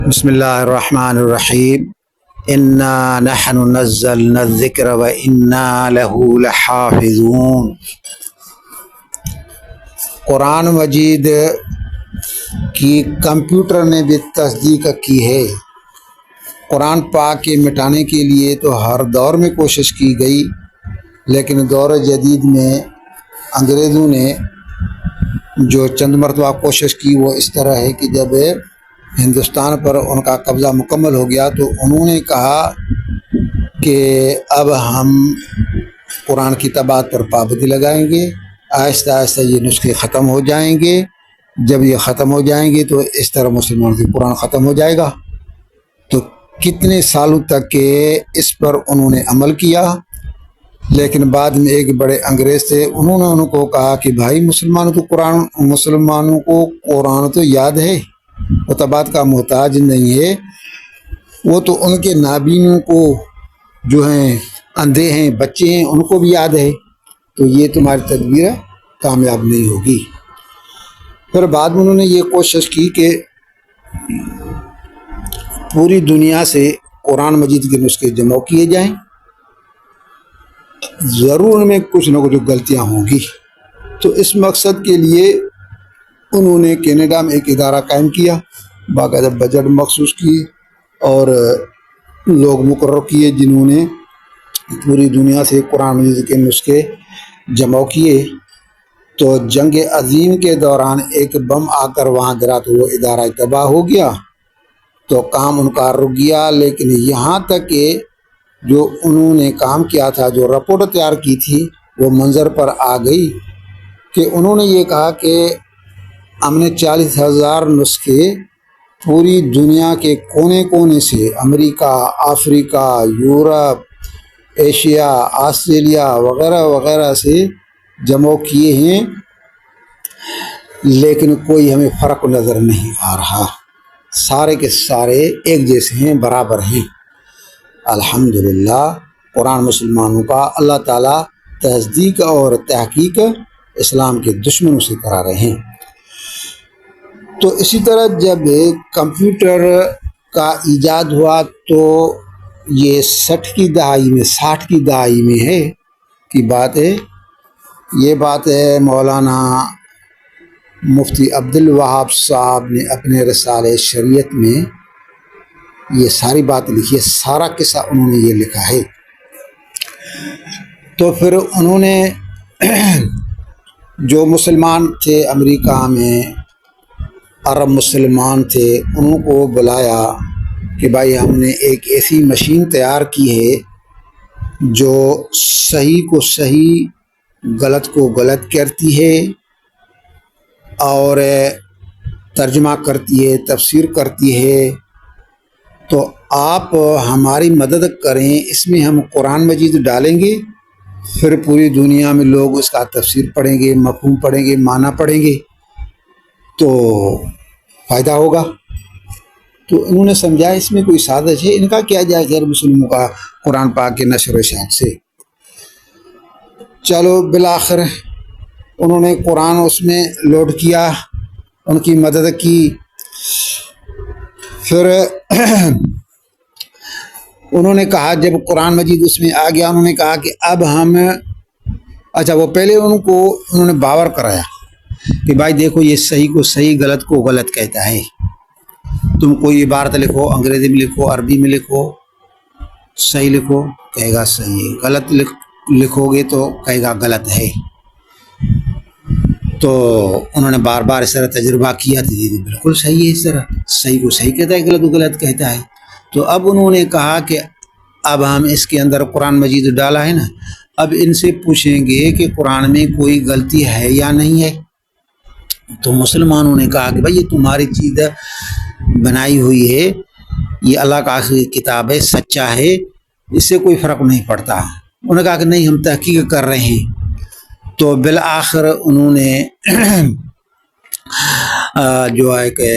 بسم اللہ الرحمن الرحیم انا نحن نزلنا الذکر و انا لہ لحافظون۔ قرآن مجید کی کمپیوٹر نے بھی تصدیق کی ہے۔ قرآن پاک کے مٹانے کے لیے تو ہر دور میں کوشش کی گئی، لیکن دور جدید میں انگریزوں نے جو چند مرتبہ کوشش کی وہ اس طرح ہے کہ جب ہندوستان پر ان کا قبضہ مکمل ہو گیا تو انہوں نے کہا کہ اب ہم قرآن کی طباعت پر پابندی لگائیں گے، آہستہ آہستہ یہ نسخے ختم ہو جائیں گے۔ جب یہ ختم ہو جائیں گے تو اس طرح مسلمانوں کی قرآن ختم ہو جائے گا۔ تو کتنے سالوں تک کہ اس پر انہوں نے عمل کیا، لیکن بعد میں ایک بڑے انگریز تھے، انہوں نے ان کو کہا کہ بھائی مسلمانوں کو قرآن تو یاد ہے، وہ طباعت کا محتاج نہیں ہے، وہ تو ان کے نابینوں کو جو ہیں اندھے ہیں بچے ہیں ان کو بھی یاد ہے، تو یہ تمہاری تدبیر کامیاب نہیں ہوگی۔ پھر بعد میں انہوں نے یہ کوشش کی کہ پوری دنیا سے قرآن مجید کے نسخے جمع کیے جائیں، ضرور ان میں کچھ نہ کچھ غلطیاں ہوں گی۔ تو اس مقصد کے لیے انہوں نے کینیڈا میں ایک ادارہ قائم کیا، باقاعدہ بجٹ مخصوص کیے اور لوگ مقرر کیے جنہوں نے پوری دنیا سے قرآن مجید کے نسخے جمع کیے۔ تو جنگ عظیم کے دوران ایک بم آ کر وہاں گرا تو وہ ادارہ تباہ ہو گیا، تو کام ان کا رک گیا۔ لیکن یہاں تک کہ جو انہوں نے کام کیا تھا، جو رپورٹ تیار کی تھی، وہ منظر پر آ گئی کہ انہوں نے یہ کہا کہ ہم نے 40,000 نسخے پوری دنیا کے کونے کونے سے، امریکہ، افریقہ، یورپ، ایشیا، آسٹریلیا وغیرہ وغیرہ سے جمع کیے ہیں، لیکن کوئی ہمیں فرق نظر نہیں آ رہا، سارے کے سارے ایک جیسے ہیں، برابر ہیں۔ الحمدللہ قرآن مسلمانوں کا اللہ تعالیٰ تصدیق اور تحقیق اسلام کے دشمنوں سے کرا رہے ہیں۔ تو اسی طرح جب کمپیوٹر کا ایجاد ہوا تو یہ 60 کی دہائی میں ہے کی بات ہے۔ یہ بات ہے مولانا مفتی عبدالوہاب صاحب نے اپنے رسالہ شریعت میں یہ ساری بات لکھی ہے، سارا قصہ انہوں نے یہ لکھا ہے۔ تو پھر انہوں نے جو مسلمان تھے امریکہ میں، عرب مسلمان تھے، انہوں کو بلایا کہ بھائی ہم نے ایک ایسی مشین تیار کی ہے جو صحیح کو صحیح، غلط کو غلط کرتی ہے اور ترجمہ کرتی ہے، تفسیر کرتی ہے، تو آپ ہماری مدد کریں، اس میں ہم قرآن مجید ڈالیں گے، پھر پوری دنیا میں لوگ اس کا تفسیر پڑھیں گے، مفہوم پڑھیں گے، معنی پڑھیں گے، تو فائدہ ہوگا۔ تو انہوں نے سمجھا اس میں کوئی سازش ہے، ان کا کیا جائے غیر مسلموں کا قرآن پاک کے نشر و اشاعت سے۔ چلو بالآخر انہوں نے قرآن اس میں لوڈ کیا، ان کی مدد کی۔ پھر انہوں نے کہا جب قرآن مجید اس میں آ گیا، انہوں نے کہا کہ اب ہم وہ پہلے انہوں نے باور کرایا کہ بھائی دیکھو یہ صحیح کو صحیح، غلط کو غلط کہتا ہے، تم کوئی عبارت لکھو، انگریزی میں لکھو، عربی میں لکھو، صحیح لکھو کہے گا صحیح، غلط لکھو گے تو کہے گا غلط ہے۔ تو انہوں نے بار بار اس طرح تجربہ کیا تھا، بالکل صحیح ہے، اس طرح صحیح کو صحیح کہتا ہے، غلط کو غلط کہتا ہے۔ تو اب انہوں نے کہا کہ اب ہم اس کے اندر قرآن مجید ڈالا ہے نا، اب ان سے پوچھیں گے کہ قرآن میں کوئی غلطی ہے یا نہیں ہے۔ تو مسلمانوں نے کہا کہ بھائی یہ تمہاری چیز بنائی ہوئی ہے، یہ اللہ کا آخری کتاب ہے، سچا ہے، اس سے کوئی فرق نہیں پڑتا۔ انہوں نے کہا کہ نہیں ہم تحقیق کر رہے ہیں۔ تو بالآخر انہوں نے جو ہے کہ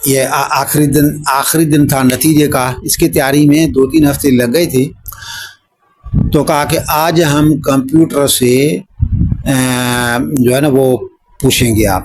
یہ آخری دن تھا نتیجے کا، اس کی تیاری میں 2-3 ہفتے لگ گئے تھے، تو کہا کہ آج ہم کمپیوٹر سے جو ہے نا وہ پوچھیں گے، آپ